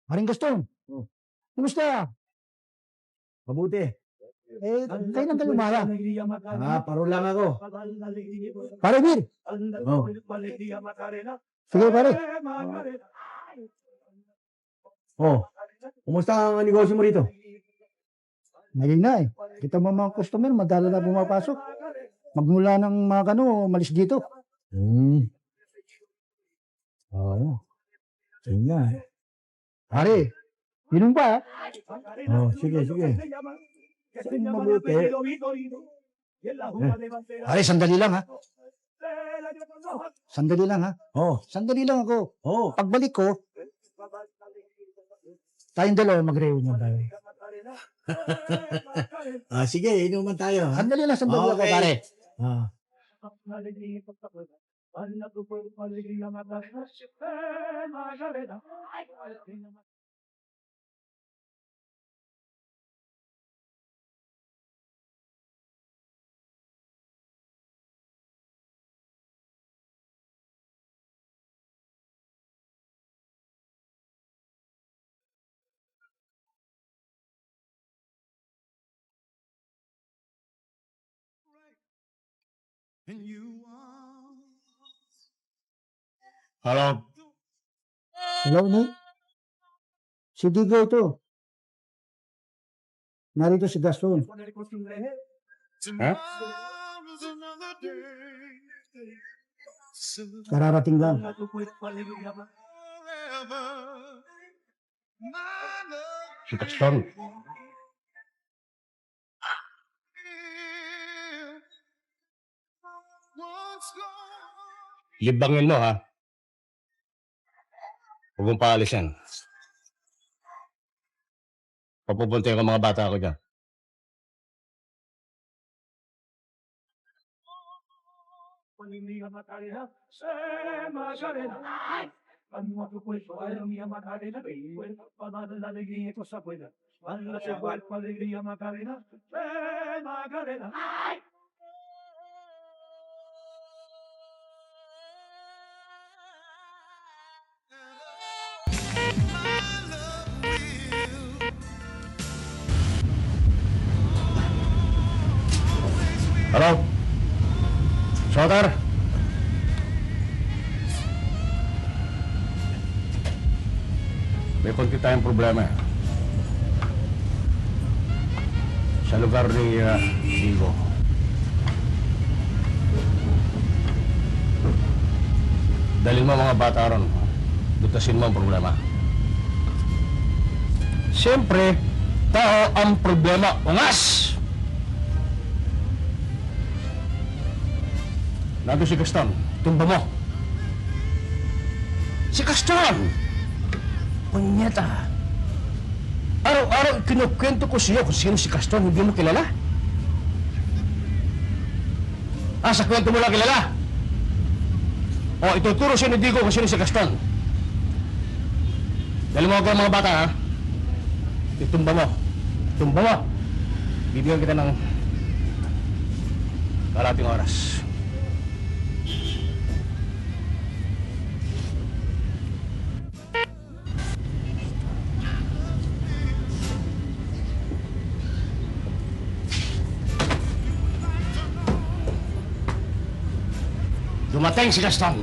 Maring Gastong, Oh. kumusta? Mabuti. Kayo nang kalumaya. Paro lang ako. Pare, Bir. Oh. Sige, pare. Oh. Kumusta ang negosyo mo rito? Naging na eh. Kita mo mga customer, madala na pumapasok. Magmula ng mga malis dito. Oo. Yun nga. Pare, inom pa. Oh, sige. Mabuti. Pare, sandali lang ha. Sandali lang ha. Oh. Sandali lang ako. Oh. Pagbalik ko, tayong dalawa mag-reunion tayo. Sige, inuman tayo. Ha? Sandali lang ako, Okay. pare. Ah. Hello? Hello, Nick. Si Digo ito. Narito si Gaston. Ha? Kararating lang. Si Paxton. Libangin mo, ha? Huwag mong paalisin. Papupunta yung mga bata ko dyan. Hello? Sotar? May konti tayong problema. Sa lugar ni Digo. Dalhin mo mga bata ron. Dutasin mo ang problema. Siyempre, tao ang problema. Ungas! Nandun si Gaston. Tumba mo. Si Gaston! Punyeta. Araw-araw kinukwento ko siya kung sino si Gaston. Hindi mo kilala? Sa kwento mo lang kilala? O, ituturo siya ni Digo kung sino si Gaston. Dali mo ako ang mga bata, ha? Itumba mo. Tumba mo. Bibigyan kita ng kalating oras. Dumating si Gaston.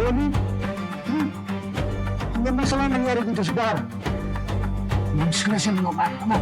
Tony? Ano ba sa nangyari dito sa bar? Mag-disgrasya mo, parang mo.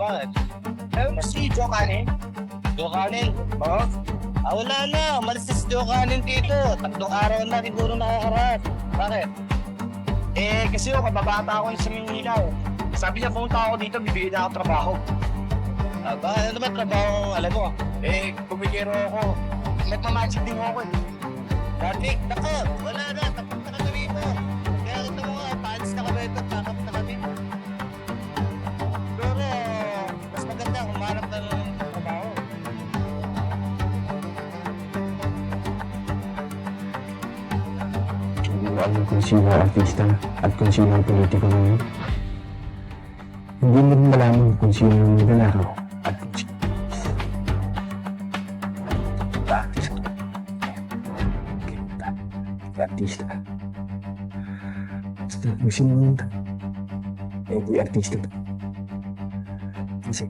Bakit? Si Joe Canning. Joe Canning? Oo. Wala na. Umalis na si Joe Canning dito. 3 araw na siguro nakakarap. Bakit? Kasi yung kababata ako yung sa Mindanao. Sabi niya, pumunta ako dito, bibigyan na ako trabaho. Ano naman trabaho, alam mo? Kumikiro ako. Nagmamagic din ako. Dati, nako, wala na. Tapos na kami rito. Kaya ito mo nga, paalis na kami ito, pakap na kami. Pero, mas maganda kung mahanap na ng trabaho. Hindi mo alam kung sino ang artista at kung sino ang politiko ngayon. Hindi mo rin malaman kung sino ang magnanakaw at kung sino ang artista. Artista. Basta kung sino ang di artista. Kasi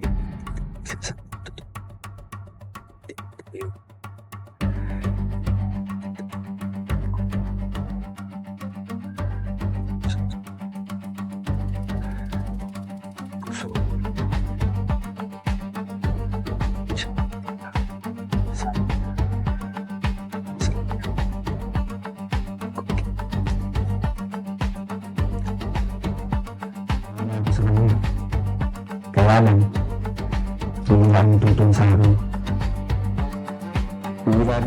kaya lang, hindi lang tutulong sa akin. Hindi lang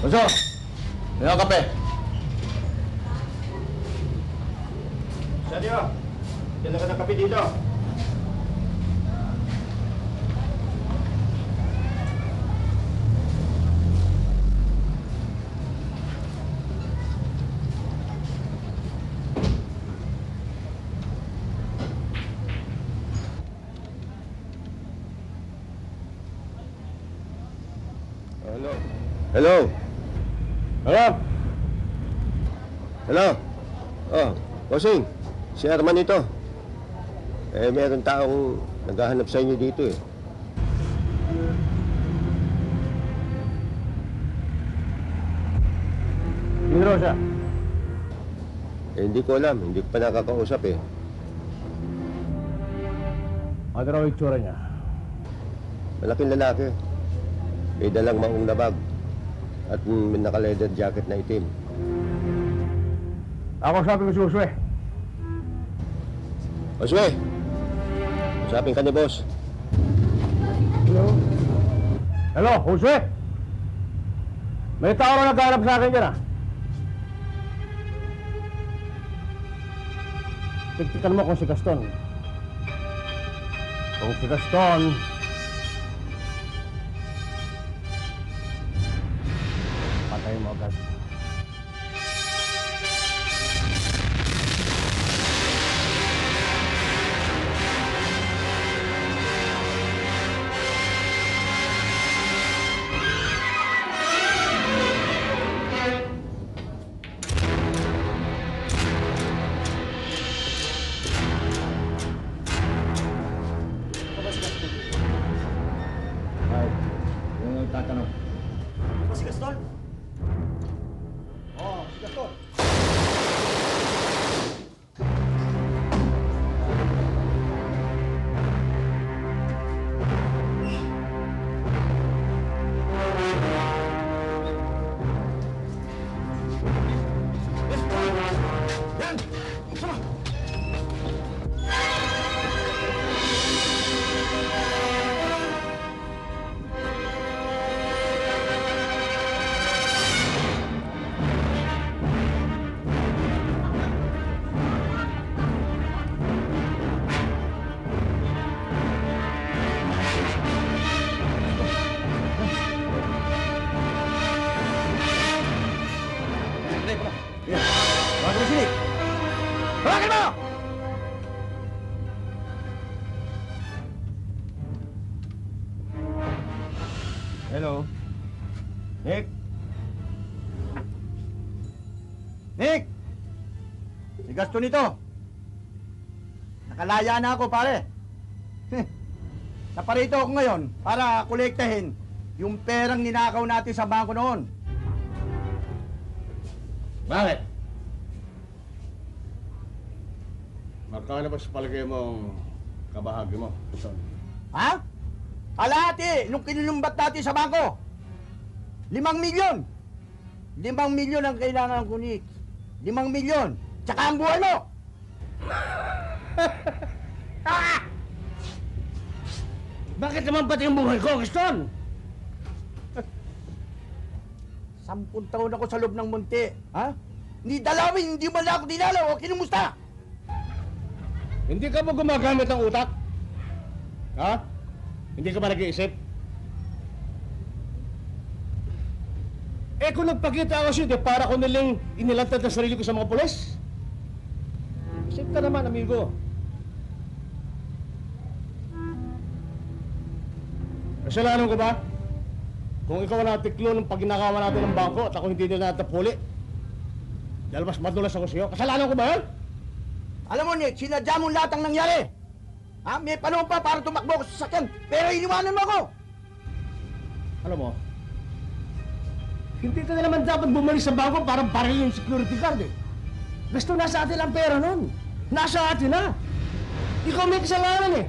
Oso! May ang kape. Seryo, dala ka ng kape dito. Hello? Hello? Hello? Hello? Oh, bossing. Si Arman ito. Meron taong naghahanap sa inyo dito eh. Sino raw siya? Hindi ko alam. Hindi ko pa nakakausap eh. Ano raw itsura niya? Malaking lalaki. May dalang maong na bag. At may naka-leather jacket na itim. Ako sabi ko si Josue. Oswe! Usapin ka ni boss. Hello, Josue? May tao na naghahanap sa akin dyan ah. Tigtikan mo kung si Gaston. Kung si Gaston, patay mo agad. Ay, yung nagtatanong. Si Gaston? Oo, si Gaston. Bakit mo sinig? Bakit mo! Hello? Nick? Nick! Si Gaston ito. Nakalaya na ako, pare. Naparito ako ngayon para kolektahin yung perang ninakaw natin sa bangko noon. Bakit? Magkano ba sa palagay mong kabahagi mo? Ha? Kalahati nung kinulumbat natin sa bangko. 5 milyon. 5 milyon ang kailangan ko, Nick. 5 milyon. Tsaka ang buhay mo. Bakit naman pati yung buhay ko, Gaston? 10 taon ako sa loob ng munti. Ha? Ni dalawin, hindi mo na ako dinalaw o kinumusta. Hindi ka ba gumagamit ng utak? Ha? Hindi ka ba nag-iisip? Eh kung nagpakita ako sa'yo, para ko nilang inilantad ang sarili ko sa mga pulis. Isip ka naman, amigo. Kasalanan ko ba? Kung ikaw ang natiklo ng paginakawa natin ng bangko at ako hindi nila natapuli, dahil mas madulas ako sa'yo, kasalanan ko ba yan? Alam mo, Nick, sinadya mo lahat ang nangyari. Ha? May panahon pa para tumakbo ako sa sasakyan, pero iniwanan mo ako. Alam mo, hindi ka na naman dapat bumalik sa bangko para baril yung security guard eh. Gusto nasa atin ang pera nun. Nasa atin na. Ikaw may kasalanan eh.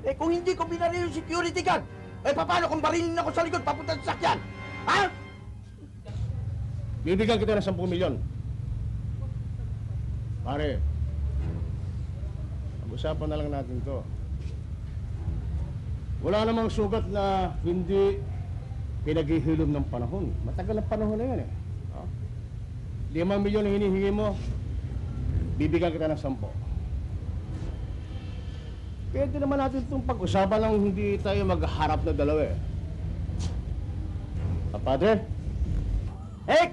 Eh kung hindi ko binaril yung security guard, eh paano kung barilin ako sa likod papunta sa sasakyan? Ha? Bibigyan kita ng 10 milyon. Pare, pag-usapan na lang natin to. Wala namang sugat na hindi pinaghihilom ng panahon. Matagal ang panahon na yun eh. 5 milyon ang hinihingi mo, bibigyan kita ng 10. Pwede naman natin itong pag-usapan lang hindi tayo magharap na dalawa eh. Padre? Hek!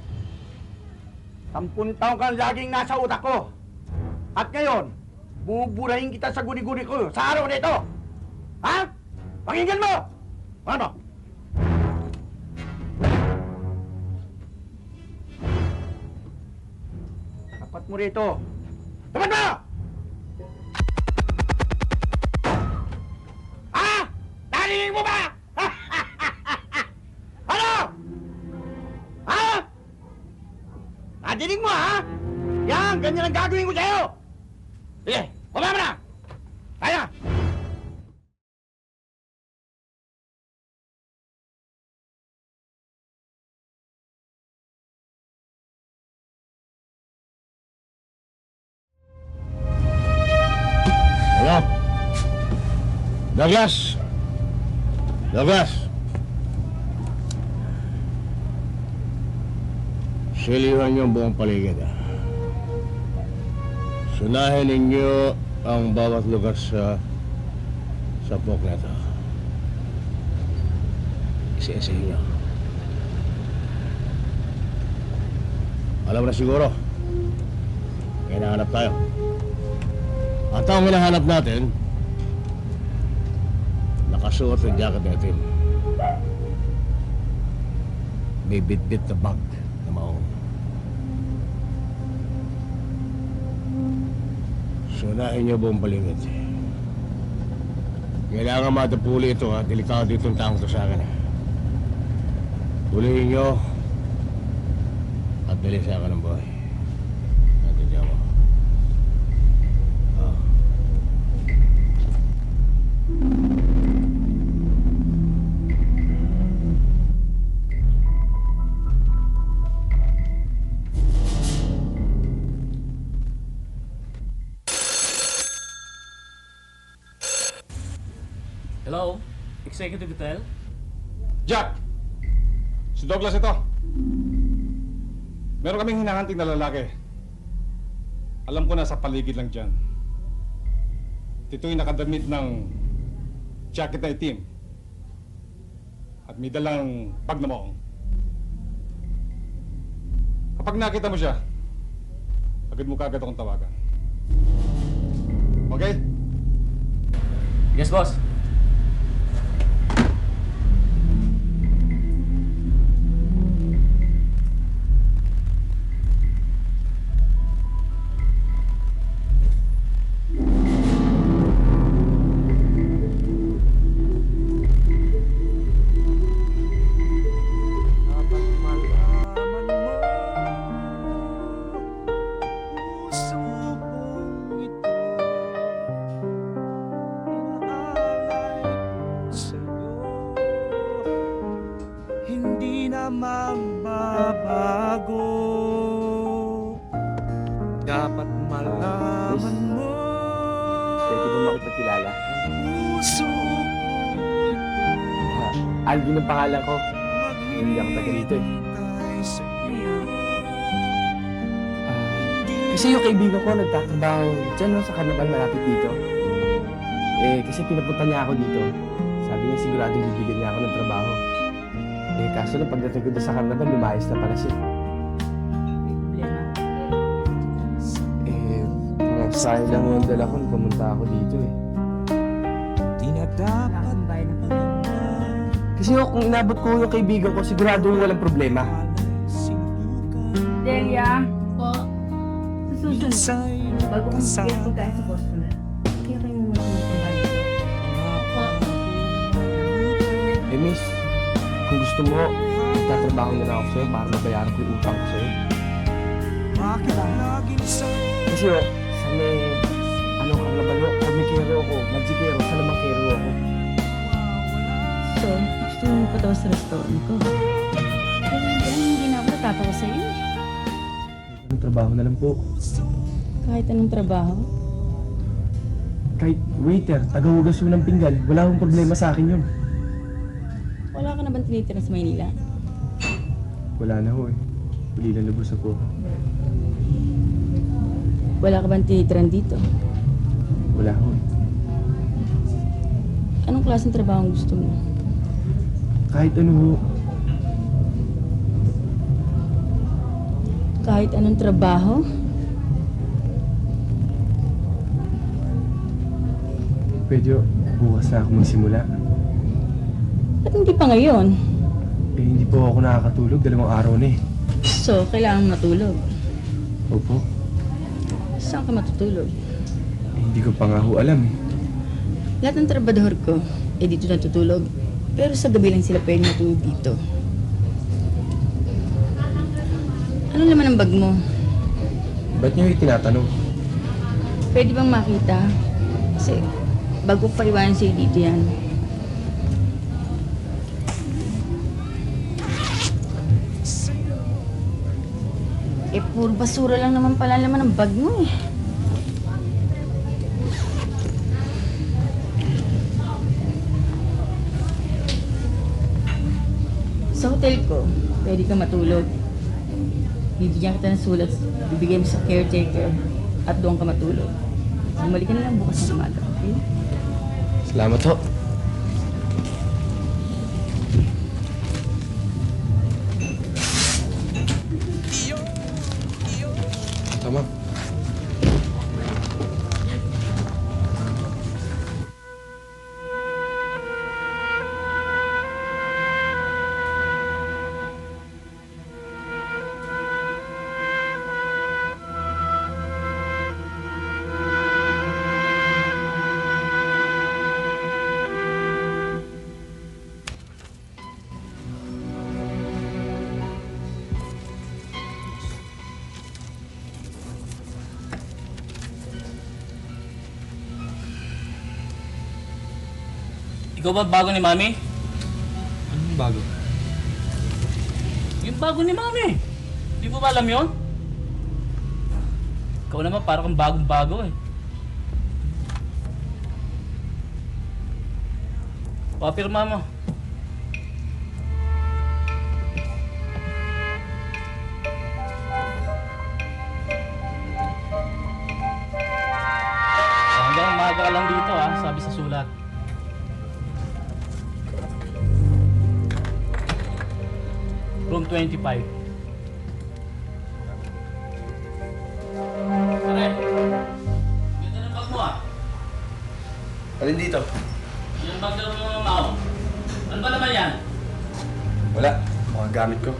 10 taon kang laging nasa utak ko. At ngayon, buburahin kita sa guni-guni ko sa araw na ito. Ha? Pakinggan mo! Ano? Tapat mo rito. Tapat mo! Ha? Narinig mo ba? Ano? Ha? Nadinig mo, ha? Yan, ganyan ang gagawin ko sa'yo! Sige, baba mo na! Kaya! Hello? Douglas! Douglas! Silihan niyo ang buong paligid. Sunahin ninyo ang bawat lugar sa pok na ito. Isa-isahin niyo. Alam na siguro, may hinahanap tayo. At ang hinahanap natin, nakasuot ng jacket na itim. May bit-bit na bag na maong. Sunahin niyo buong paligid. Kailangan matapuli ito, ha? Delikado itong taong to sa akin, ha? Pulihin niyo at dali sa akin ng buhay. Natindihan mo. Hello? Executive Hotel? Jack! Si Douglas ito. Meron kaming hinahanting na lalaki. Alam ko na sa paligid lang dyan. Ito yung nakadamit ng jacket na itim. At may dalang bag na maong. Kapag nakita mo siya, agad mo kagad akong tawagan. Okay? Yes, boss. Hindi na magbabago. Dapat malaman mo. Pwede mo makipagkilala? Puso ko ito. Alvin ang pangalan ko. Hindi ako taga dito eh. Maghihintay sa'yo. Kasi yung kaibigan ko nagtatrabaho dyan no, sa karnabal malapit dito. Kasi pinapunta niya ako dito. Sabi niya sigurado bibigyan niya ako ng trabaho. Kaso lang pagdating ko doon sa karnabal, lumayas na pala siya. Parang sayang lang mo ang dala ko nung pumunta ako dito eh. Di na dapat Kasi kung inabot ko yung kaibigan ko, sigurado yung walang problema. Delia, po. Sa susunod, sa'yo bago kong bigyan po tayo sa customer, kaya kayo muna kumakumbay. Po. Miss, kung gusto mo, magtatrabaho na lang ako sa'yo para mabayaran ko yung utang ko sa'yo. Bakit laging sa'yo? Kasi sa may, karnabal mo, karmikero ako, magsikero, sa namang kero ako. So, gusto mo pa daw sa restaurant ko. Pero hindi na ako natatawa sa iyo. Anong trabaho na lang po? Kahit anong trabaho. Kahit waiter, tagahugas mo ng pinggan, wala akong problema sa akin yun. Wala ka na bang tinitira sa Maynila? Wala na ho eh. Huli na lubos na po. Wala ka bang tinitiran dito? Wala ho eh. Anong klaseng trabaho ang gusto mo? Kahit ano ho. Kahit anong trabaho? Pwede bukas na ako magsimula. Ba't hindi pa ngayon? Eh, hindi po ako nakakatulog. 2 araw na eh. So, kailangan matulog. Opo. Saan ka matutulog? Eh, hindi ko pa nga ho alam eh. Lahat ng trabador ko, dito natutulog. Pero sa gabi lang sila pwede matulog dito. Ano naman ang bag mo? Ba't niyo itinatanong? Pwede bang makita? Kasi bago pa iwanan sa'yo dito yan. Puro basura lang naman pala naman ang bag mo eh. Sa hotel ko, pwede ka matulog. Bibigyan kita ng sulat, bibigyan mo sa caretaker at doon ka matulog. Bumalik ka na lang bukas ng umaga, okay? Salamat ho. Tama. Ikaw ba bago ni Mami? Anong bago? Yung bago ni Mami. Di mo ba alam yun? Ikaw naman parang kang bagong-bago eh. Papirma mo. Hanggang umaga ka lang dito ah, sabi sa sulat. Room 25. Pare, ganda ng bag mo ah. Alin dito? Yung bag na mga mao. Ano ba naman yan? Wala. Mga gamit ko.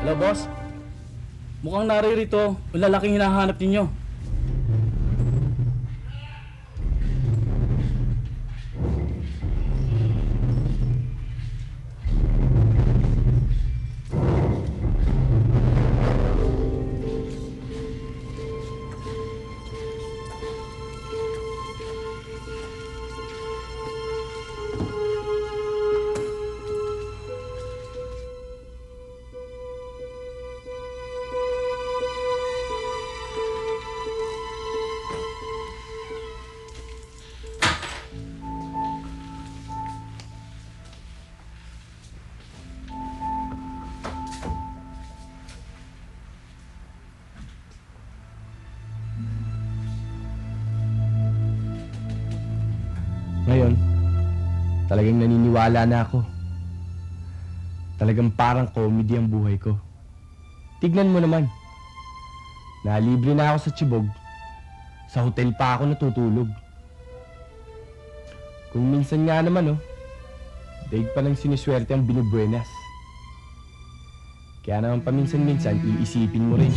Hello, boss? Mukhang naririto yung lalaking hinahanap ninyo. Ngayon, talagang naniniwala na ako. Talagang parang comedy ang buhay ko. Tignan mo naman. Nalibre na ako sa Chibog. Sa hotel pa ako natutulog. Kung minsan nga naman, daig pa ng siniswerte ang binubuenas. Kaya naman paminsan-minsan, iisipin mo rin.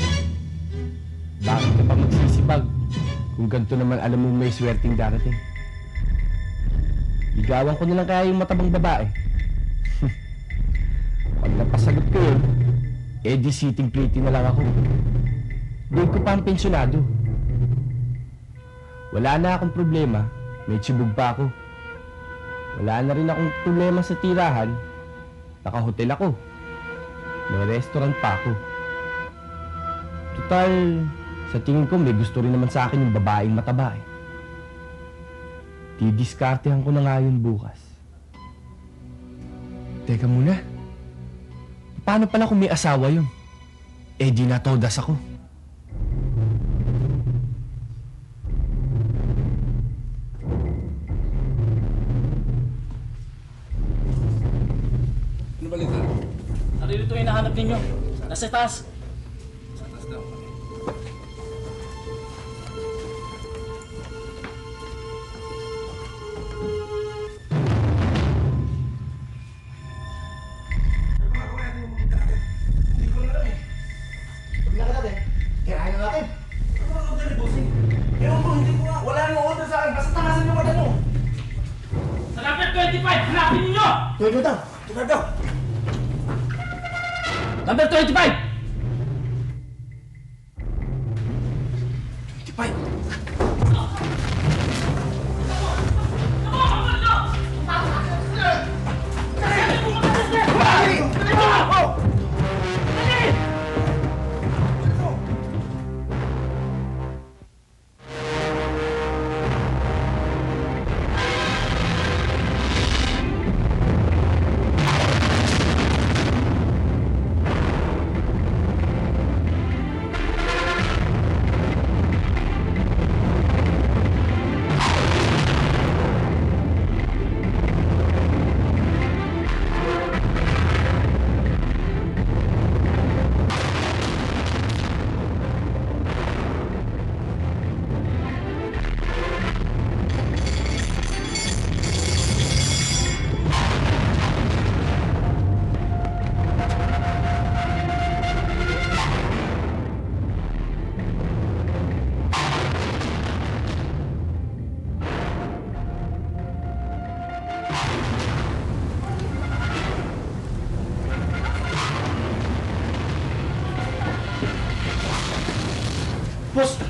Bakit ka pa magsisibag kung ganito naman alam mo may swerteng darating? Ligawan ko na lang kaya yung matabang babae. Pag napasagot ko yun, di sitting pretty na lang ako. Doon ko pa ang pensyonado. Wala na akong problema, may tsibog pa ako. Wala na rin akong problema sa tirahan, naka-hotel ako. May restaurant pa ako. Total, sa tingin ko may gusto rin naman sa akin yung babaeng mataba eh. Didiskartehan ko na nga yun bukas. Teka muna. Paano pala kung may asawa yun? Eh di natodas ako. Naririto yung hinahanap ninyo. Nasa taas. Sa number 25, hanapin ninyo! Number 25!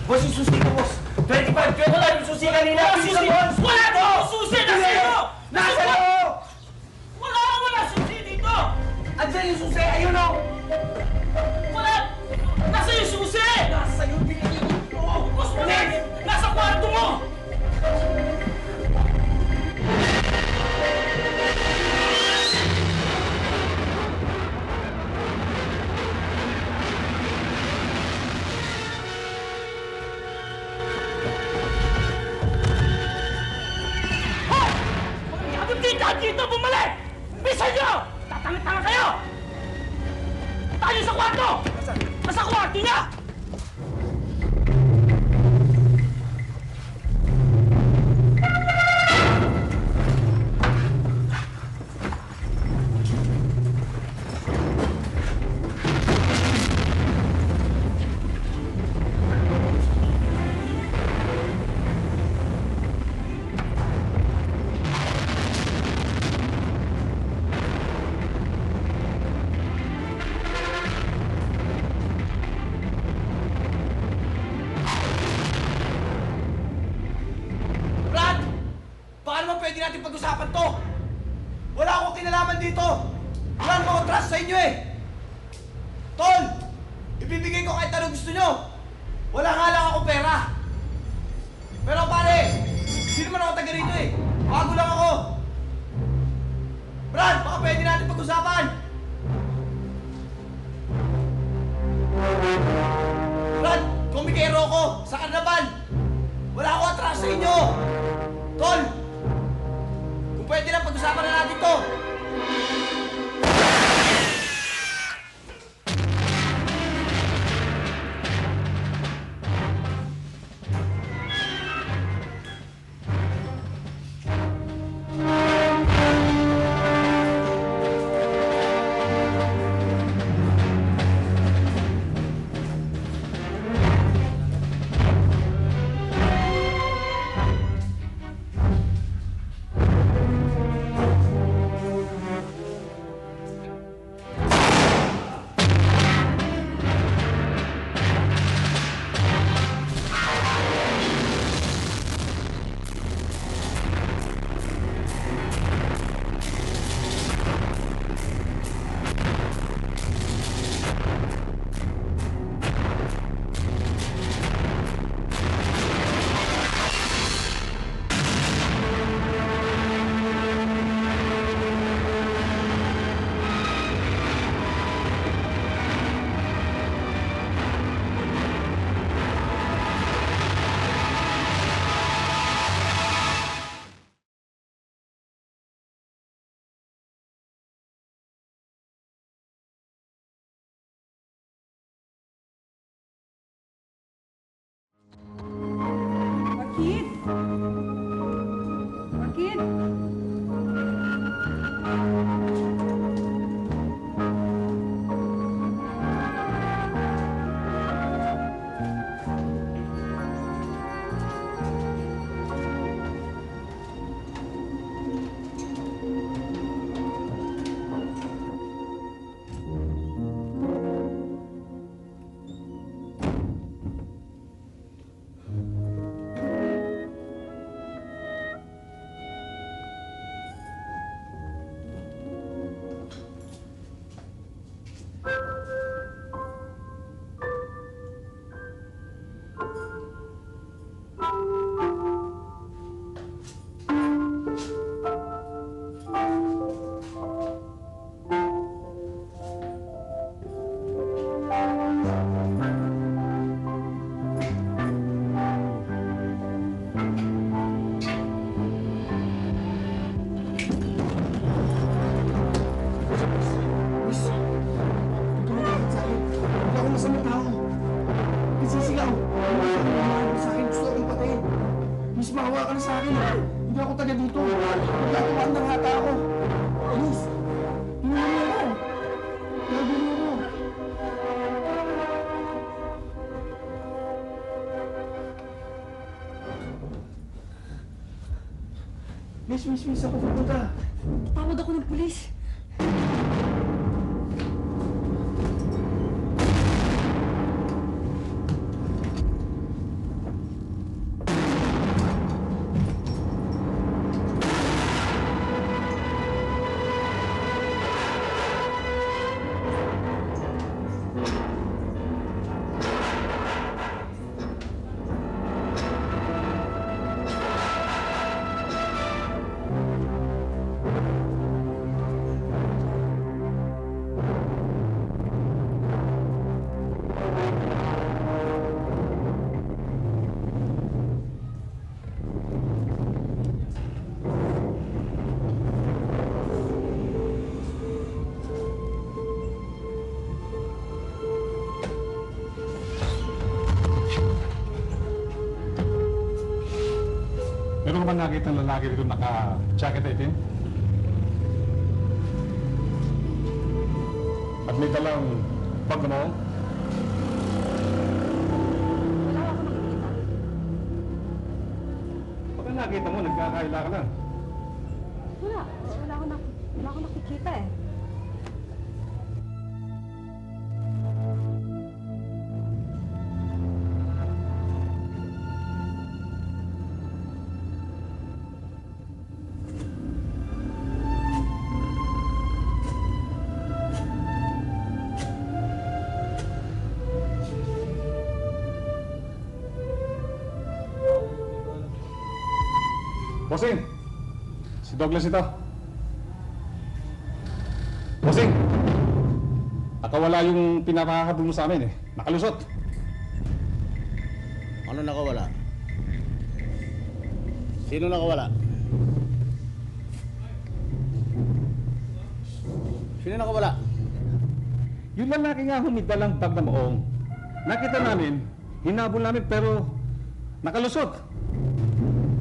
Boss, yung susi ko, boss. 25, wala yung susi kanina. Susi! Wala to! Susi! Nasa iyo! Wala susi dito! Andiyan yung susi! Ayun o! Wala! Nasa yung susi! Nasa iyo, binigyan ko! Boss, wala! Nasa kwarto mo! Dito bumalik! Bisa nyo! Tatanga-tanga kayo! Tayo sa kwarto! Nasa kwarto niya! Pwede natin pag-usapan to. Wala akong kinalaman dito. Wala akong trust sa inyo eh. Tol, ibibigay ko kahit ano gusto nyo. Wala nga lang akong pera. Pero pare, hindi naman ako taga rito eh. Bago lang ako. Brad, baka pwede natin pag-usapan. Brad, komikero ko sa karnaval. Wala akong atras sa inyo. Tol, pwede na pag-usapan na natin to! Miss, ako pupunta. Tawag ako ng pulis. Meron ka ba nakita ng lalaki dito naka-jacket na itim? At may dalang bag na maong? Wala ako nakikita. Baka nakita mo, nagkakaila ka na. Wala ako nakikita eh. Bossing! Si Douglas ito. Bossing! Nakawala yung pinakahabol mo sa amin eh. Nakalusot. Ano nakawala? Sino nakawala? Sino nakawala? Yung lalaki nga humidalang bag na maong. Nakita namin, hinabol namin pero nakalusot.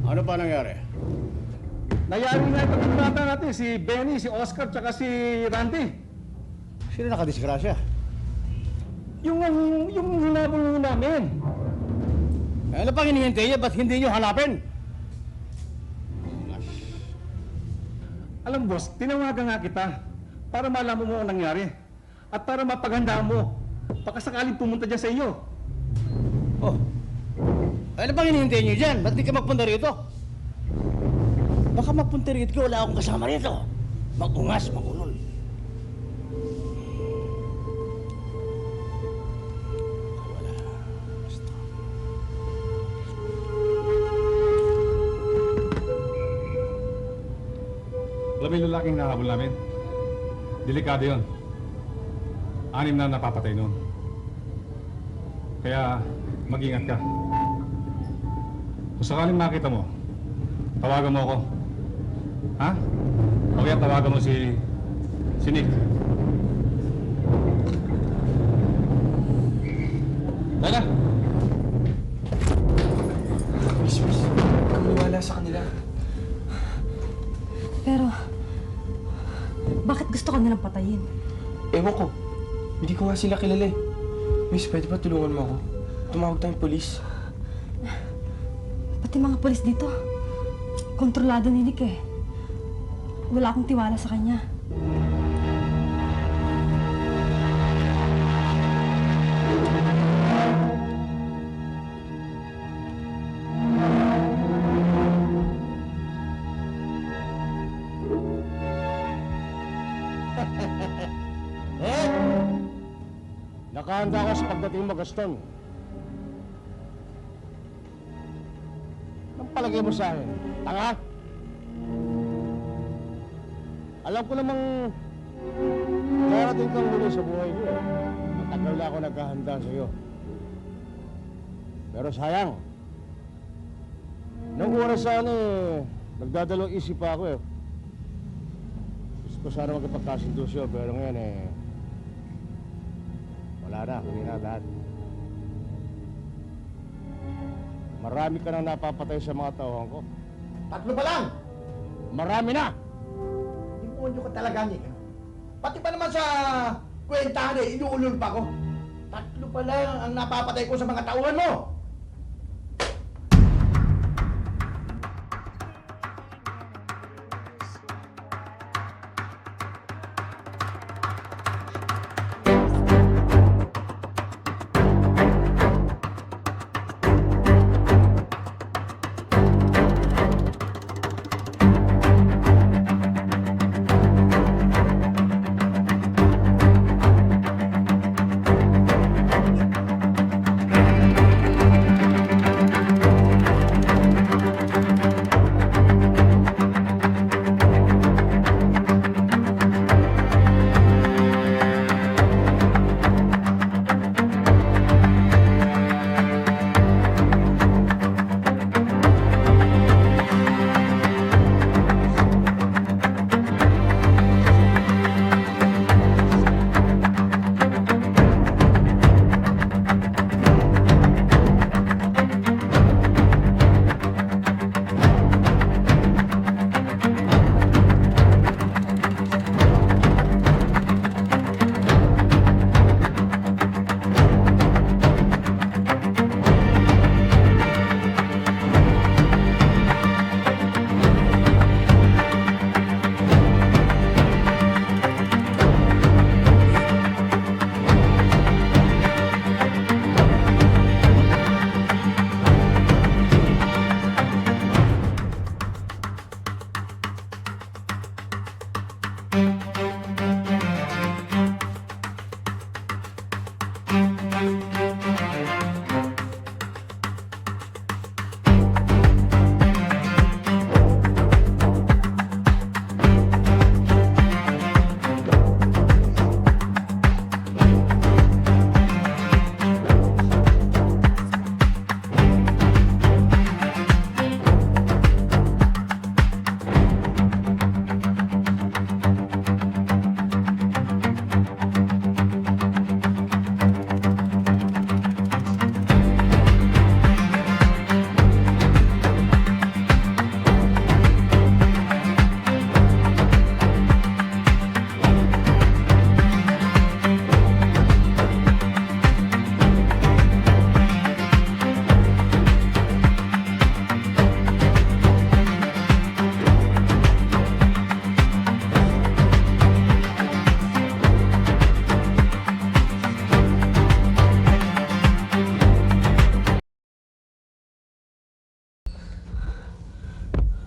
Ano pa nangyari? Nayari nga itong bata natin, si Benny, si Oscar, tsaka si Randy. Sino nakadisgrasya? Yung hinabol namin. Ano pang hinihintay niya? Ba't hindi niyo hanapin? Alam boss, tinawagan nga kita para malaman mo ang nangyari. At para mapaghandaan mo, baka sakaling pumunta dyan sa iyo. Oh. Ano pang hinihintay niyo dyan? Ba't di ka magpunta rito? Baka magpunta rito, wala akong kasama rito. Mag-ungas, mag-ulol. Alam mo yung lalaking nahabol namin? Delikado yun. 6 na napapatay noon. Kaya mag-ingat ka. Kung sakaling makita mo, tawagan mo ako. Ha? O kaya tawagan mo si Nick. Dala! Miss, kamiwala sa kanila. Pero, bakit gusto ka nilang patayin? Ewan ko. Hindi ko nga sila kilala eh. Miss, pwede ba tulungan mo ako? Tumawag tayong polis. Pati mga polis dito, kontrolado ni Nick eh. Wala akong tiwala sa kanya. Nakahanda ako sa pagdating mo, Gaston. Anong palagay mo sa akin? Tanga? Alam ko namang darating kang muli sa buhay ko. Matagal na ako naghahanda sa iyo. Pero sayang. Nung oras sana nagdadalawang isip pa ako eh. Gusto ko sana magkapagkasundo siya, pero ngayon wala na, huli na lahat. Marami ka nang napapatay sa mga tauhan ko. 3 pa lang! Marami na! Demonyo ka talaga, Nick. Pati pa naman sa kwentahan eh, inuulol pa ko. 3 pa lang ang napapatay ko sa mga tauhan mo!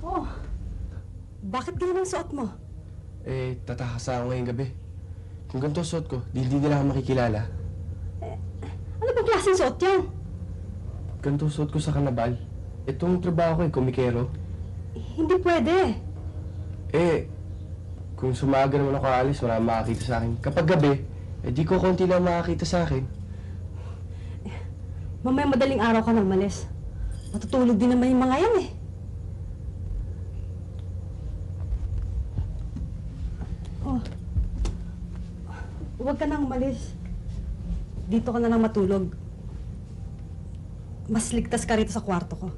Oh, bakit ganyan ang suot mo? Eh, tatahasa ako ngayong gabi. Kung ganito suot ko, di nila ako makikilala. Ano bang klaseng suot yan? Ganito suot ko sa kanabal. Itong trabaho ko kumikero. Hindi pwede. Eh, kung sumaga naman ako alis, wala makakita sa akin. Kapag gabi, di ko konti lang makakita sa akin. Mamaya madaling araw ka nang malis. Matutulog din naman yung mga yan eh. Oh. Huwag ka nang umalis. Dito ka na lang matulog. Mas ligtas ka rito sa kwarto ko.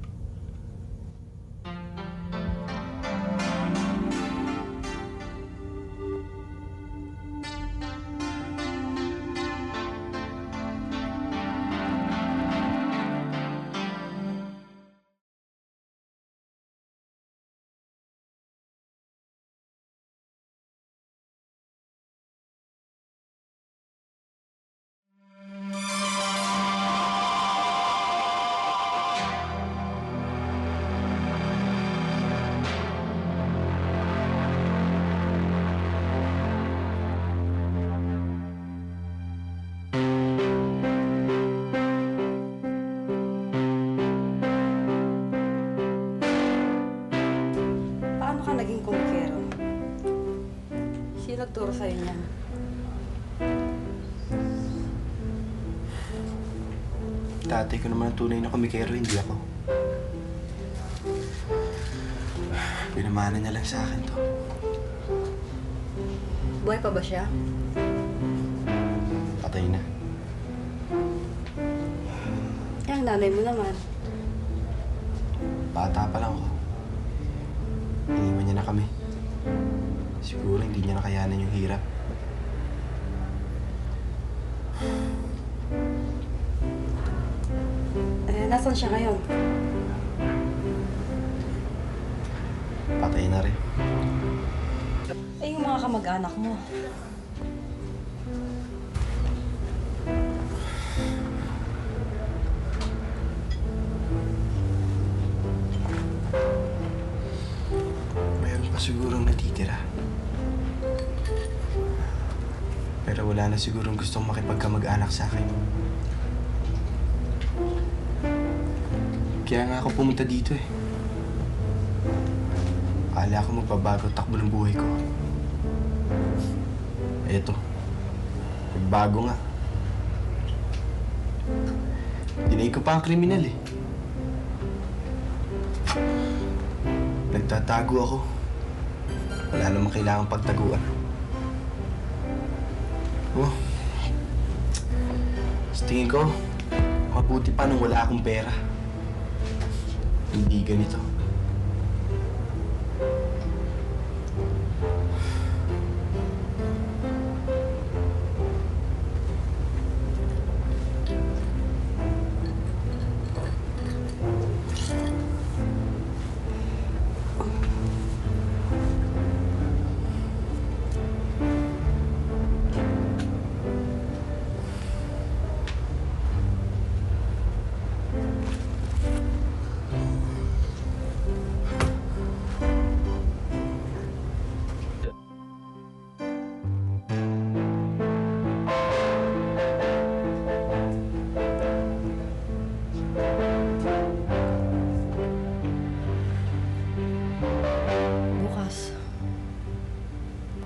Paano ka naging kumikero? Sino nagturo sa'yo niyan? Tatay ko naman ang tunay na kumikero, hindi ako. Pinamana niya lang sa akin to. Buhay pa ba siya? Patay na. Eh, ang nanay mo naman. Bata pa lang ako. Iniwan niya na kami. Siguro hindi niya nakayanan yung hirap. Eh, nasan siya ngayon? Patay na rin. Eh, yung mga kamag-anak mo. Meron pa sigurong natitira. Pero wala na sigurong gustong makipagkamag-anak sa akin. Kaya nga ako pumunta dito eh. Akala ko magbabago takbo ng buhay ko. Eto, nagbago nga. Dinay ko pa ang kriminal eh. Nagtatago ako. Wala namang kailangang pagtaguan. Oh, sa tingin ko, mabuti pa nung wala akong pera. Hindi ganito.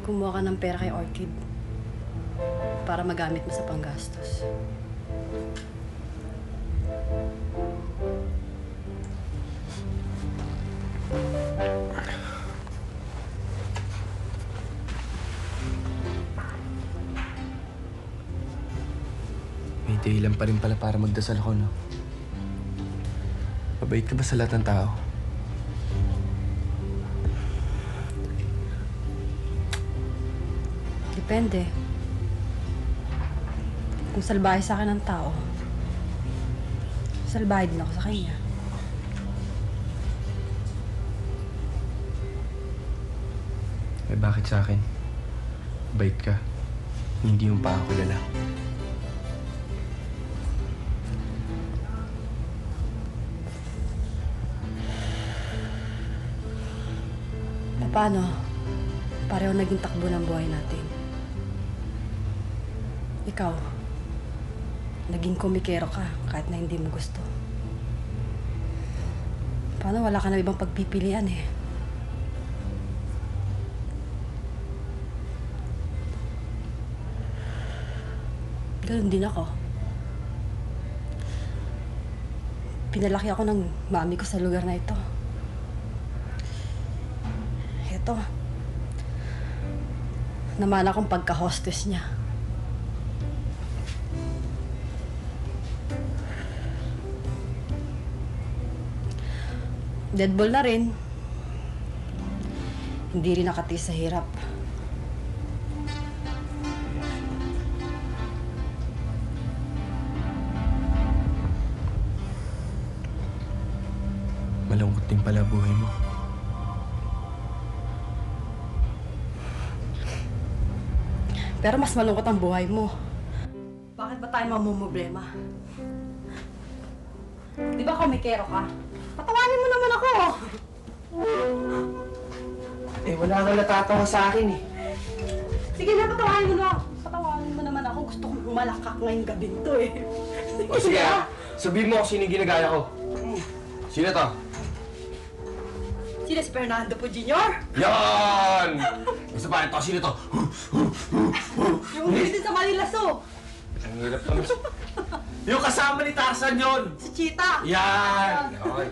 kumuha ka ng pera kay Orchid para magamit mo sa panggastos. May dahilan pa rin pala para magdasal ako, no? Mabait ka ba sa lahat ng tao? Depende. Kung salbahe sa akin ng tao, salbahe din ako sa kanya. Eh bakit sa akin? Bait ka. Hindi mo pa ako kilala. Paano? Pareho naging takbo ng buhay natin. Ikaw, naging komikero ka kahit na hindi mo gusto. Paano wala ka na ibang pagpipilian eh? Ganun din ako. Pinalaki ako ng mami ko sa lugar na ito. Ito. Naman akong pagka-hostess niya. Deadball na rin. Hindi rin nakatiis sa hirap. Malungkot din pala buhay mo. Pero mas malungkot ang buhay mo. Bakit ba tayo mamumblema? Di ba komikero ka? Patawanin mo naman ako! Eh, wala kang natatawa sa akin eh. Sige na, patawanin mo na. Patawanin mo naman ako. Gusto kong umalakak ngayong gabing to eh. O sige, sabihin mo kung sino yung ginagaya ko. Sino to? Sino si Fernando po Jr.? Yan! Gusto pa ito, sino to? Yung ulit din sa Manilaso. Ang hirap naman. Yung kasama ni Tarzan yun! Si Cheetah. Yan! Okay.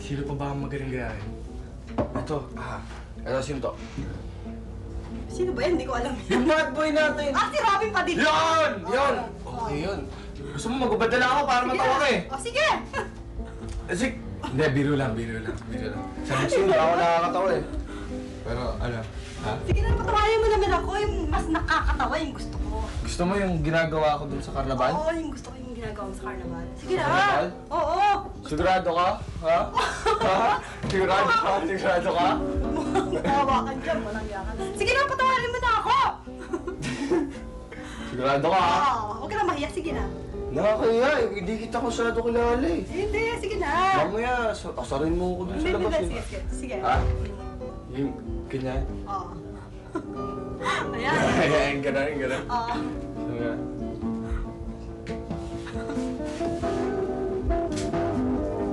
Sino pa ba ang magaling gayahin? Ito, sino to? Sino ba yan? Hindi ko alam. Yung bad boy natin! Si Robin Padilla. Yun! Yun! Okay yun. Gusto mo magubadala ako para matawa ka eh. O sige! Sige! Hindi, biro lang. Sa Maxine, hindi ako nakakatawa eh. Pero, ano, ha? Sige na, patawanin mo naman ako. Yung mas nakakatawa yung gusto ko. Gusto mo yung ginagawa ko dun sa karnaval? Oo, yung gusto ko yung ginagawa mo sa karnaval. Sige na! Karnaval? Oo! Sigurado ka? Ha? Ha? Sigurado ka? Sigurado ka? Hawakan dyan, walang yakan. Sige na, patawarin mo na ako! Sigurado ka? Ha? Oo, huwag ka na mahiya. Sige na. Nakakaya eh. Hindi kita masyado kilala eh. Hindi, sige na. Mamaya, asarin mo ako dun sa labas Sige, eh. sige, sige. Ha? Yung ganyan? Oo. Ayan. Ayan, ganun. Oo. Sige.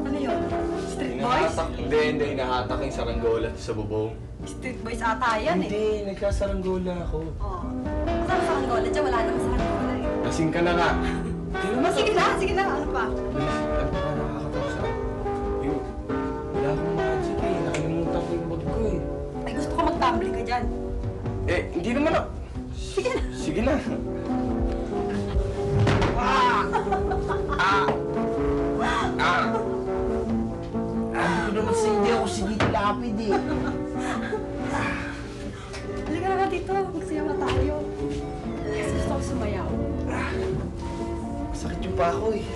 Ano yun? Street boys? Hindi. Hinahatak yung saranggola sa bubong. Street boys ata yan eh. Hindi, nagkasaranggola ako. Oo. Masarap sa Angola dyan, wala naman sa Angola eh. Lasing ka na nga. Sige na, ano pa? Ano ba nakakatawa sa akin? Yung, wala akong magic eh. Nakalimutan ko yung bag ko eh. Ay, gusto ko mag-tumbling ka dyan. Eh, hindi naman ako. Sige na. Sige na. Ano ko naman sa hindi ako sige lapid eh. Halika na dito, magsiyama tayo. Kasi gusto ko sumayaw. Sakit yung pa ako eh.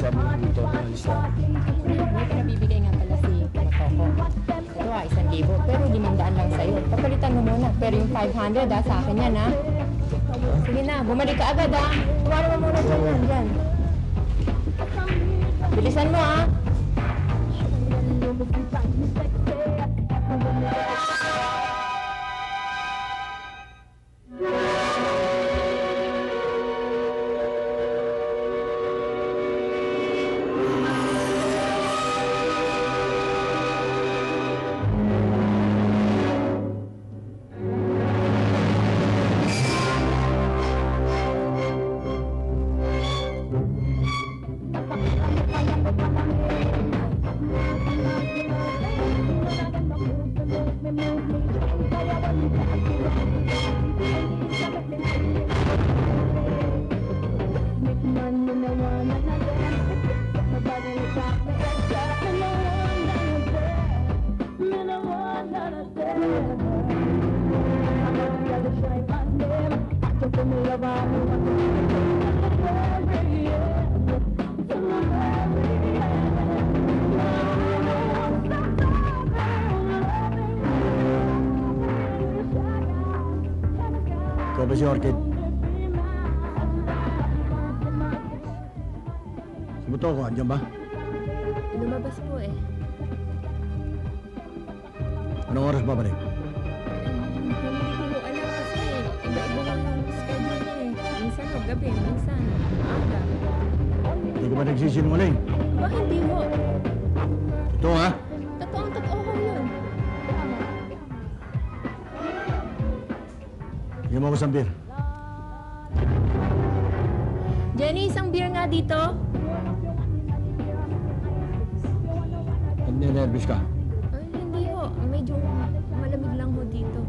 sabi mo dito, alis na. May pinabibigay nga pala si Matoko. Ito 1,000, pero 500 lang sa'yo. Papalitan mo muna, pero yung 500 sa akin yan ha. Sige na, bumalik ka agad ha. Kumara mo muna dyan. Bilisan mo ha. Ikaw ba si Orchid? Si Motoko, andyan ba? Lumabas po eh. Anong oras babalik? Hindi ko alam kasi iba-iba lang yung schedule niya eh. Minsan gabi, minsan aga. Hindi ka ba nagsisinungaling? Ba hindi ho? Ito ha? Totoo ho yun. Bigyan mo ako isang beer. Jenny, isang beer nga dito. Nagnenervous ka? Ay, hindi ho. Medyo malamig lang ho dito.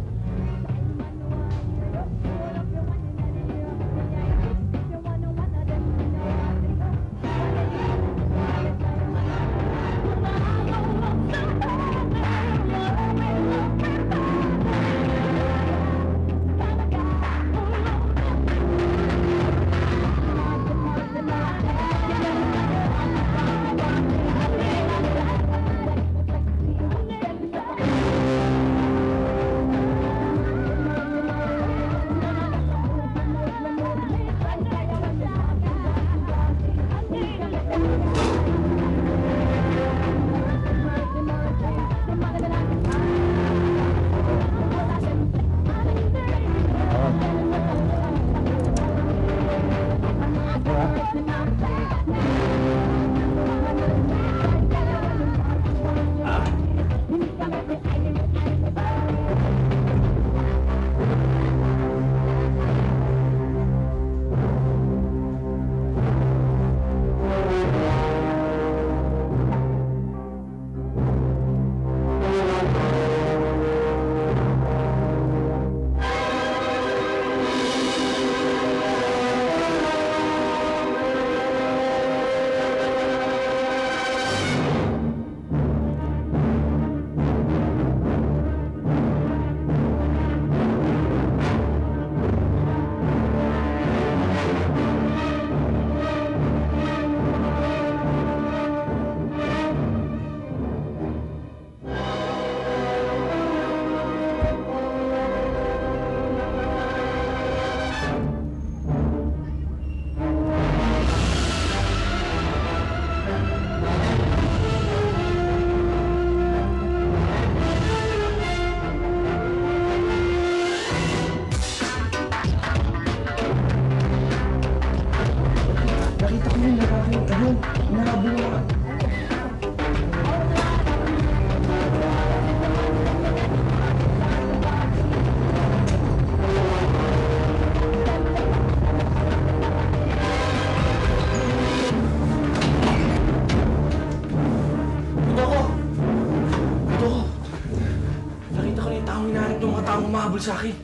humahabol sa akin.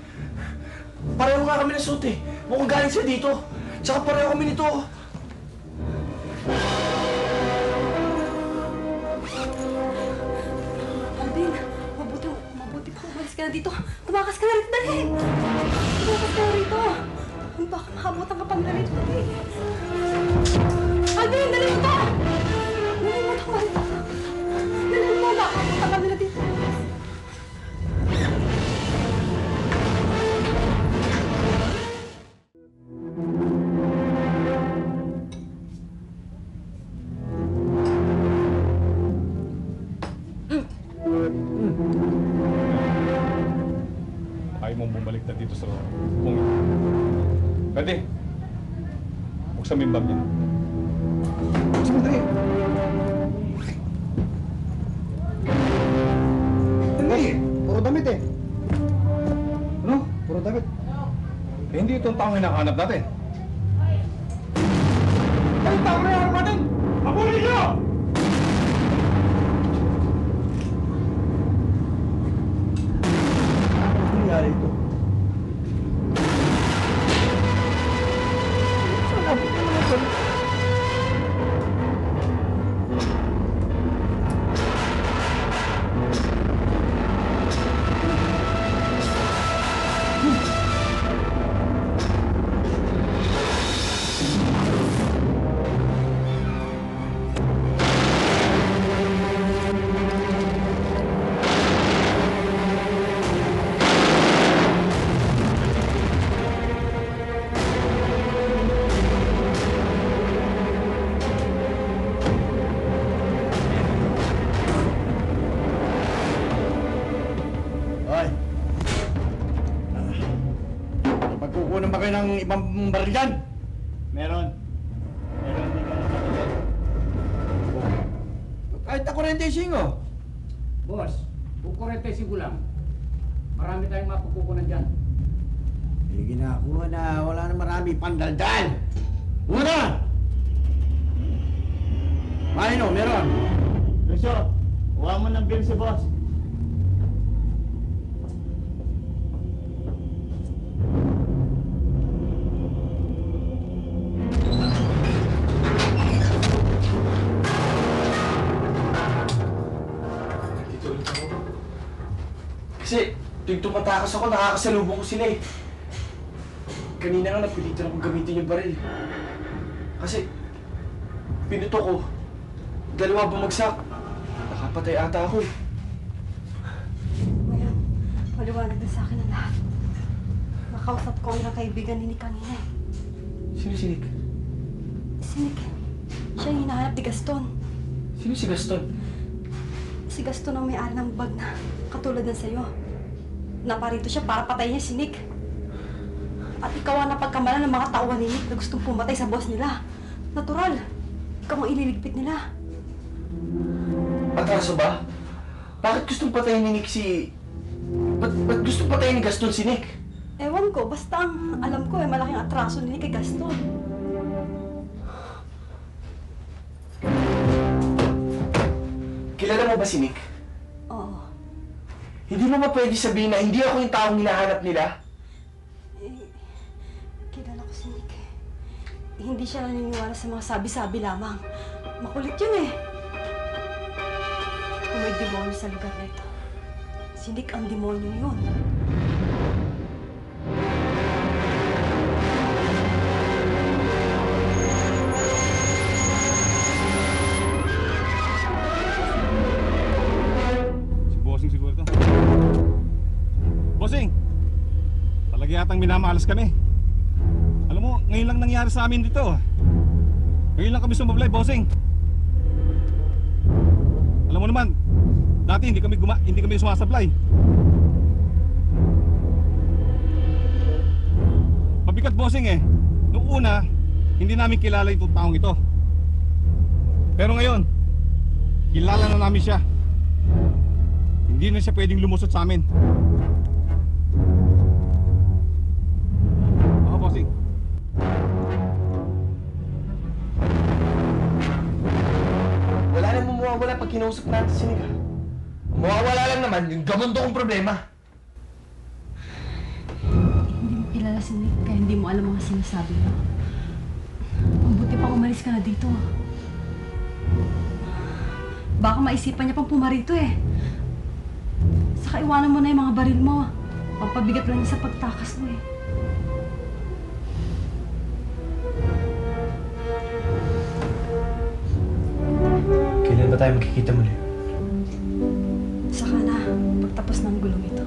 Pareho nga kami ng suit eh. Mukhang galing siya dito. Tsaka pareho kami nito. Alvin, mabuti pa umalis ka na dito. Tumakas ka na rito, dali! Tumakas ka na rito. Baka makabutan ka pang ganito, dali. Alvin, dali mo to! Dali mo to, Marita. Dali mo, nakapunta kami na dito. Ayaw mong bumalik na dito sa kung pwede. Buksan mo yung bag niya. Hindi, puro damit eh. Ano? Puro damit. Eh, hindi itong taong hinahanap natin. Ay, tama na yan natin! Habulin niyo! Ano nangyari ito? Hoy! Magkukunan ba kayo ng ibang baril dyan? Meron. Meron din ka nakatulad. Kahit ako rin din singo. Boss, kung 45 lang, marami tayong mapupukunan dyan. Eh, ginakuha na wala na marami pandaldal. Una! Mahino, meron. Lucio, huwag mo ng bill si boss. Kasi tuwing tumatakas ako, nakakasalubong ko sila eh. Kanina nga napilitan akong gamitin yung baril. Kasi pinuto ko, dalawa bumagsak. Nakapatay ata ako eh. Ngayon, paliwanag na sa akin ang lahat. Nakausap ko ang ilang kaibigan ni Nick kanina eh. Sino si Nick? Si Nick, siya yung hinahanap ni Gaston. Sino si Gaston? Si Gaston ang may-ari ng bag na katulad ng sa'yo. Naparito siya para patayin niya si Nick. At ikaw ang napagkamalan ng mga tauhan ni Nick na gustong pumatay sa boss nila. Natural. Ikaw ang ililigpit nila. Atraso ba? Bakit gustong patayin ni Nick si... Ba't gustong patayin ni Gaston si Nick? Ewan ko, basta ang alam ko malaking atraso ni Nick kay Gaston. Kilala mo ba si Nick? Oo. Hindi mo ba pwede sabihin na hindi ako yung taong hinahanap nila? Kilala ko si Nick. Hindi siya naniniwala sa mga sabi-sabi lamang. Makulit yun eh. Kung may demonyo sa lugar na ito, si Nick ang demonyo yun. Si Bossing siguro to. Bossing! Talaga yatang minamalas kami. Alam mo, ngayon lang nangyari sa amin dito. Ngayon lang kami sumablay, Bossing. Alam mo naman, dati hindi kami sumasablay. Mabigat, Bossing eh. Noong una, hindi namin kilala itong taong ito. Pero ngayon, kilala na namin siya. Hindi na siya pwedeng lumusot sa amin. Ako, Bossing. Wala nang mawawala pag kinausap natin si Nick. Mawawala lang naman yung gamundo kong problema. Hindi mo kilala si Nick, kaya hindi mo alam mga sinasabi mo. Mabuti pa umalis ka na dito. Baka maisipan niya pang pumarito eh. Saka iwanan mo na yung mga baril mo. Pampabigat lang niya sa pagtakas mo eh. tayo magkikita muli? Saka na, pagtapos ng gulong ito.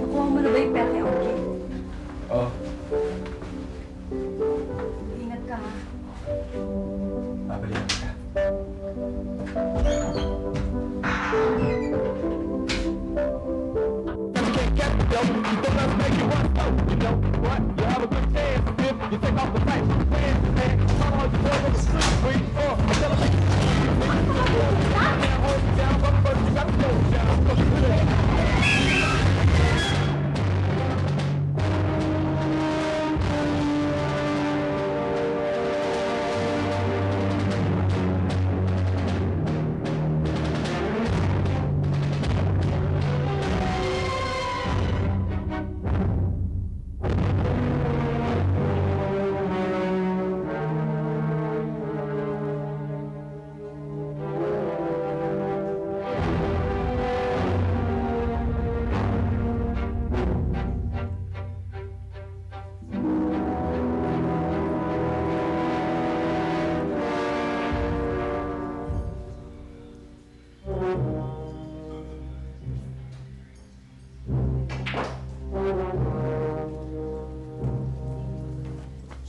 Nakuha mo na ba yung pera ni Orky? Oo. Ingat ka ha. Babalikan kita.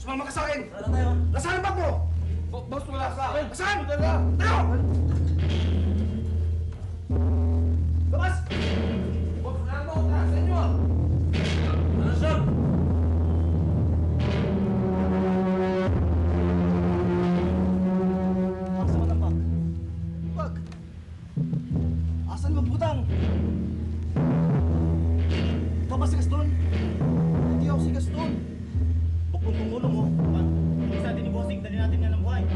Sumama ka sa akin! Nasaan ang bag mo? Boss, wala sa akin. Nasaan? Tayo! Labas! Boss, wala mo! Tara, sa inyo! Ano, sir? Asa mo ng bag? Bag? Asan mo butang? Ito ba si Gaston? Hindi ako si Gaston. Kung tumulong mo, kung sa atin ni Bossing, dali natin nga ng buhay.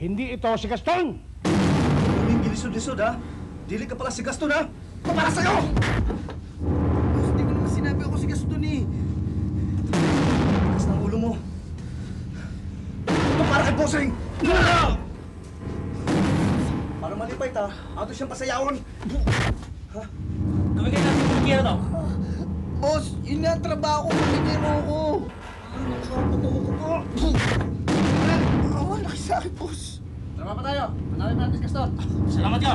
Hindi ito si Gaston! Hindi gilisod-lisod ha? Dili ka pala si Gaston ha? Ito para sa'yo! Hindi ko naman sinabi ako si Gaston eh. Tigas ng ulo mo. Ito para kay Bossing! Para malipay ta, ato siyang pasayawon. Ha? Tumigay natin yung kira to. Boss, yun nga ang trabaho ko, piniro ko. Nakisakit, boss. Tama pa tayo. Hanapin natin si Gaston. Salamat ka.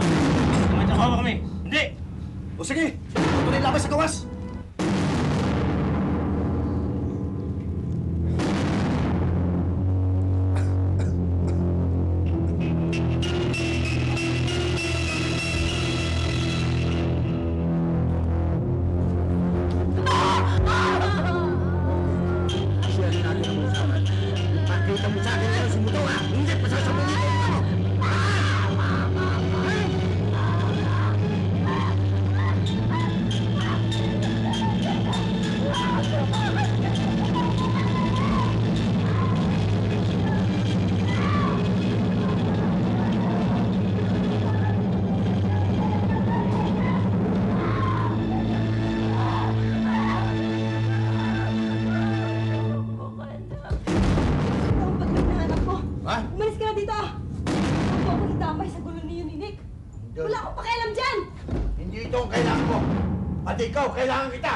May trabaho kami. Hindi. O sige, tuloy labas sa gawas. Pakita mo sa akin na si Muto, ha? Hindi pa sasabihin ko ako. Ang pagkinahanap ko. Ha? Umalis ka na dito! Huwag mo akong idamay sa gulo niyo ni Nick. Wala akong pakialam dyan! Hindi ito ang kailangan ko. Pati ikaw, kailangan kita.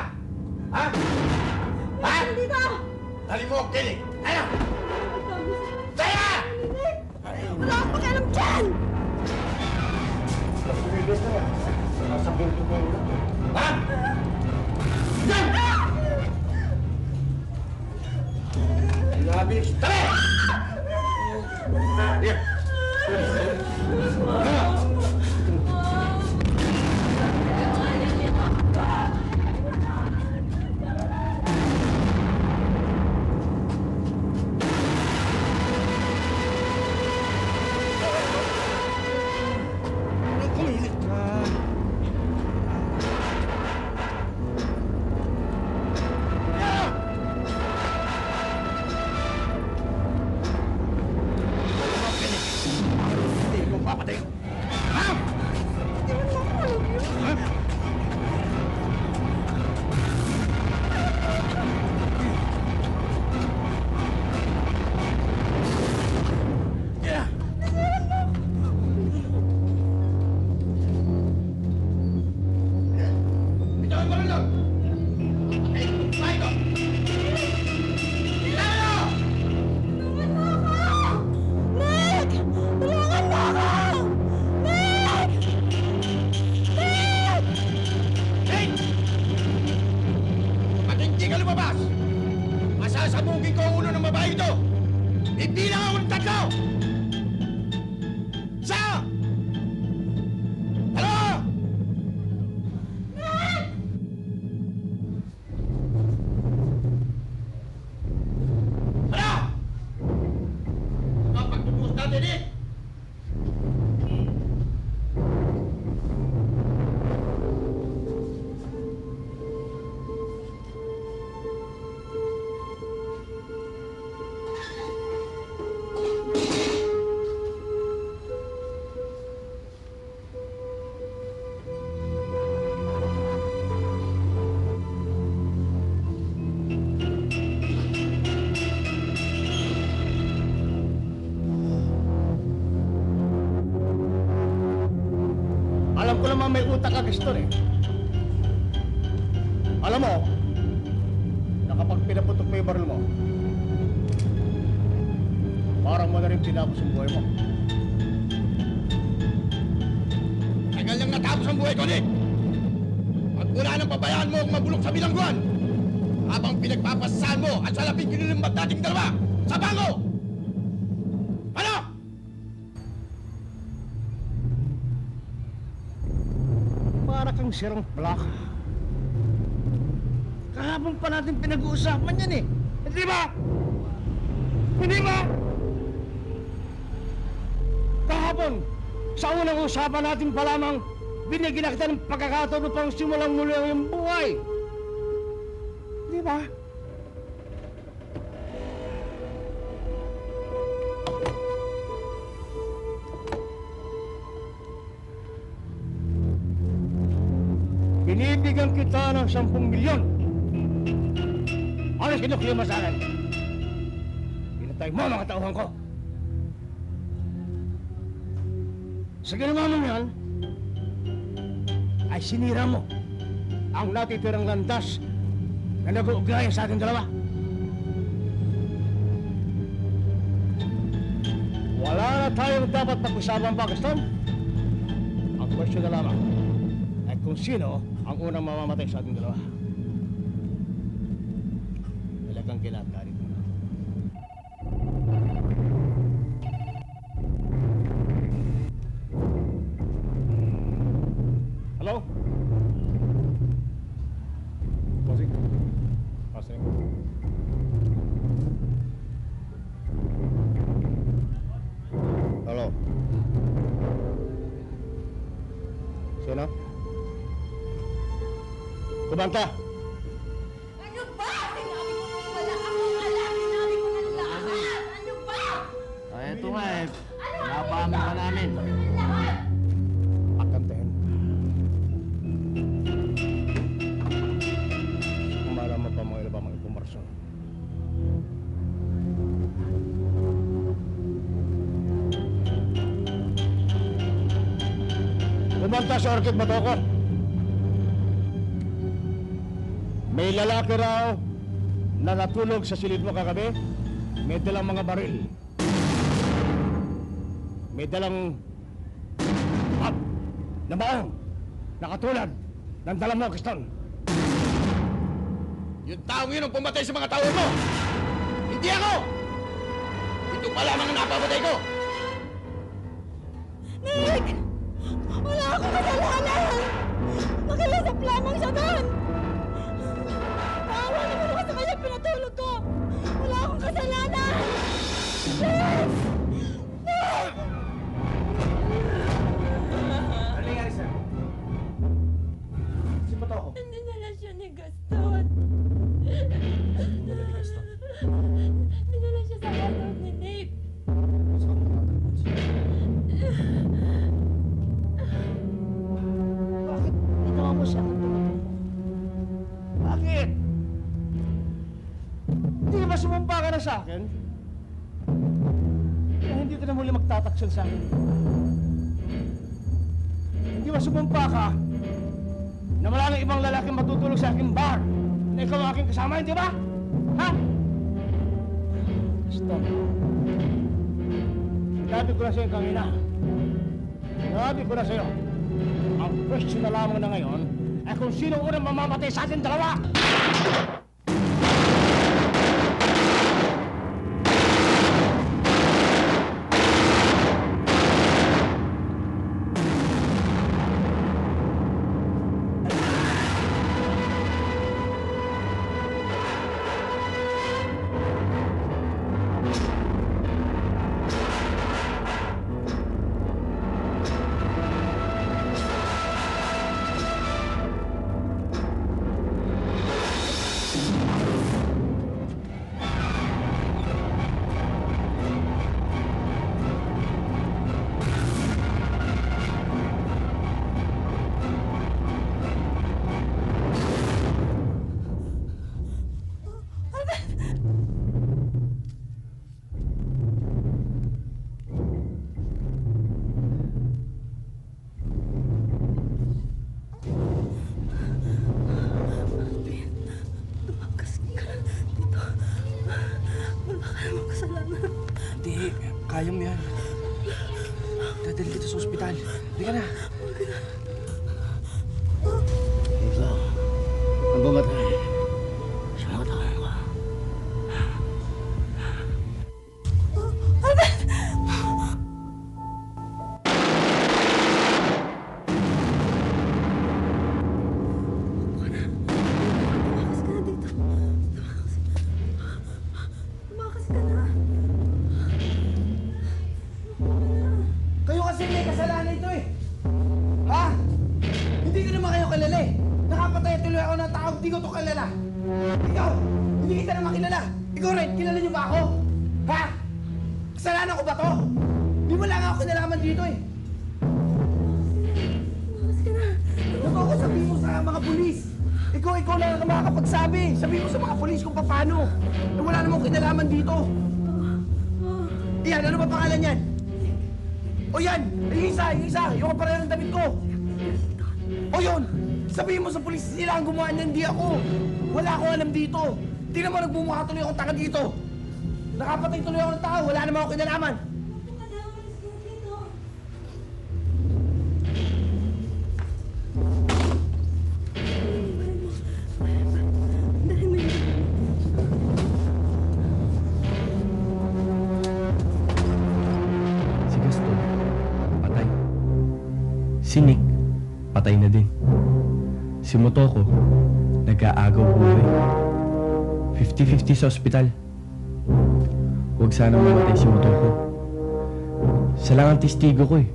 Ha? Umalis ka na dito! Dali mo ang kilig. Ano? Ang dami sa Kaya! ni Nick! Wala akong pakialam dyan! Ha? Grabe! Tara! Here. Hindi mo papatay. Ha? Ha? Yeah. Bitawan mo rin doon. Patay ko, patay ko. Bitawan mo! Nick! Tulungan mo ako! Nick! Nick! Hey! Pag hindi ka lumabas, masasabugin ko ang ulo ng babae ito! Hindi lang ako ng tatlo! Isa! Ano? Ano? Ano pagtubos natin eh? Alam ko naman may utak ka, Gaston, eh. Alam mo, na kapag pinaputok mo yung baril mo, parang mo na rin tinapos ang buhay mo. Tagal nang natapos ang buhay ko, Nick! Pagmula nang pabayaan mo akong mabulok sa bilangguan, habang pinagpapasahan mo at salapin kinilimbat nating dalawa sa bangko! Ano? Para kang sirang plaka. Kahapon pa natin pinag-uusapan yan, eh. Hindi ba? Hindi ba? Kahapon, sa unang usapan natin pa lamang, binigyan na kita ng pagkakataon upang simulang muli ang iyong buhay. Di ba? Binibigyan kita ng 10 milyon. Ano sinukli mo sa akin? Pinatay mo mga tauhan ko. Sa ginawa mo yan, ay sinira mo ang natitirang landas na nag-uugnayan sa ating dalawa. Wala na tayong dapat pag-usapan pa, Gaston. Ang question na lamang ay kung sino ang unang mamamatay sa ating dalawa. Talagang kinakarit mo na. Hello? Bossing. Bossing. Hello? Sino? Kumanta! Ano ba? Sinabi ko nung wala akong alam. Sinabi ko na lahat. Ano ba? Ay, ito nga eh. Napaamin ka namin. Lahat. Akantahin. Kung malaman pa mga iba mga kumarsyon. Kumanta sa Orchid Matoko. May lalaki raw na natulog sa silid mo kagabi. May dalang mga baril. May dalang na baong nakatulad ng dala mo, Gaston. Yung taong yun ang pumatay sa mga tao mo! Hindi ako! Ito pa lamang ang napapatay ko! Nick! Wala akong kasalanan! Makilasap lamang siya doon! Maawa naman ako sa kanya pinatulog ko! Wala akong kasalanan! Please! Nick! Ano nangyari sa'yo? Si Matoko. Dinala siya ni Gaston. Wala ni Gaston. Dinala siya sa walog ni Nick. Saan mo natatapos? Bakit ginawa mo siya kung tumatulog? Bakit? Hindi ba sumumpa ka na sa akin? Kaya hindi ka na muli magtataksyon sa akin. Hindi ba sumumpa ka na wala nang ibang lalaking matutulog sa aking bar na ikaw ang aking kasama, hindi ba? Ha? Stop. Sinabi ko na sa'yo kanina. Sinabi ko na sa'yo. Ang question na lamang na ngayon ay kung sino unang mamamatay sa ating dalawa! Hindi, kaya mo yan. Dadali kita sa ospital. Hindi ka na. Ito, ang bumatay. Sa mga tao ko. Tumakas ka na dito. Tumakas ka na. Kayo kasi may kasalanan ito eh! Ha? Hindi ko naman kayo kilala eh! Nakapatay tuloy ako ng tao, hindi ko to kilala! Ikaw! Hindi kita naman kilala! Ikaw rin, kilala niyo ba ako? Ha? Kasalanan ko ba to? Di mo lang ako kinalaman dito eh! Tumakas ka na. Ito ako sabihin mo sa mga pulis! Ikaw lang ang makakapagsabi! Sabihin mo sa mga pulis kung paano! Na wala namang kinalaman dito! Iyan, ano ba pangalan yan? O yan! Yung isa! Yung kapareho ng damit ko! O yun! Sabihin mo sa pulis sila ang gumawa niyan, hindi ako. Wala akong alam dito. Di naman nagbumukha tuloy akong taga dito. Nakapatay tuloy ako ng tao, wala naman ako kinalaman. Si Gaston, patay. Si Nick, patay na din. Si Motoko, nag-aagaw buhay. 50-50 sa ospital. Huwag sana mamatay si Motoko. Siya lang ang testigo ko eh.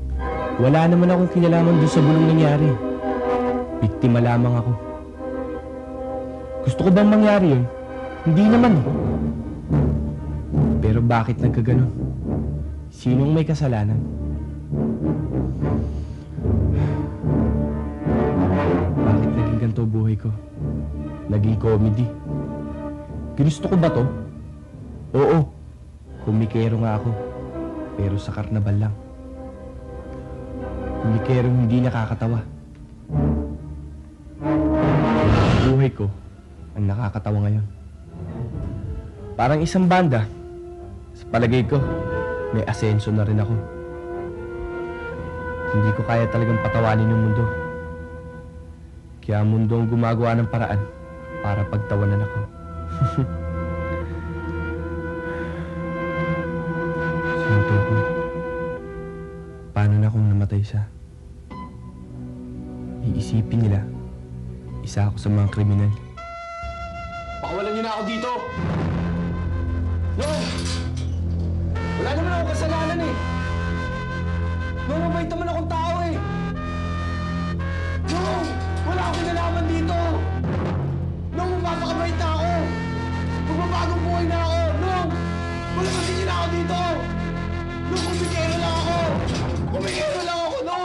Wala naman akong kinalaman doon sa bulong nangyari. Biktima lamang ako. Gusto ko bang mangyari yun? Hindi naman eh. Pero bakit nagkaganon? Sinong may kasalanan? Bakit naging ganito buhay ko? Naging comedy. Ginusto ko ba to? Oo. Kumikero nga ako. Pero sa karnabal lang. Kumikero hindi nakakatawa. Buhay ko ang nakakatawa ngayon. Parang isang banda. Sa palagay ko, may asenso na rin ako. Hindi ko kaya talagang patawanin yung mundo. Kaya ang mundo ang gumagawa ng paraan para pagtawanan ako. Sinto ko. Paano na kung namatay siya? Iisipin nila, isa ako sa mga kriminal. Pakawalan niyo na ako dito! No! Wala naman akong kasalanan eh! No, mabait naman akong tao eh! No! Wala akong kinalaman dito! No, mapapakabait na ako! Magbabagong buhay na ako! No! Wala matigil na ako dito! No, kumikero lang ako! Kumikero lang ako! No!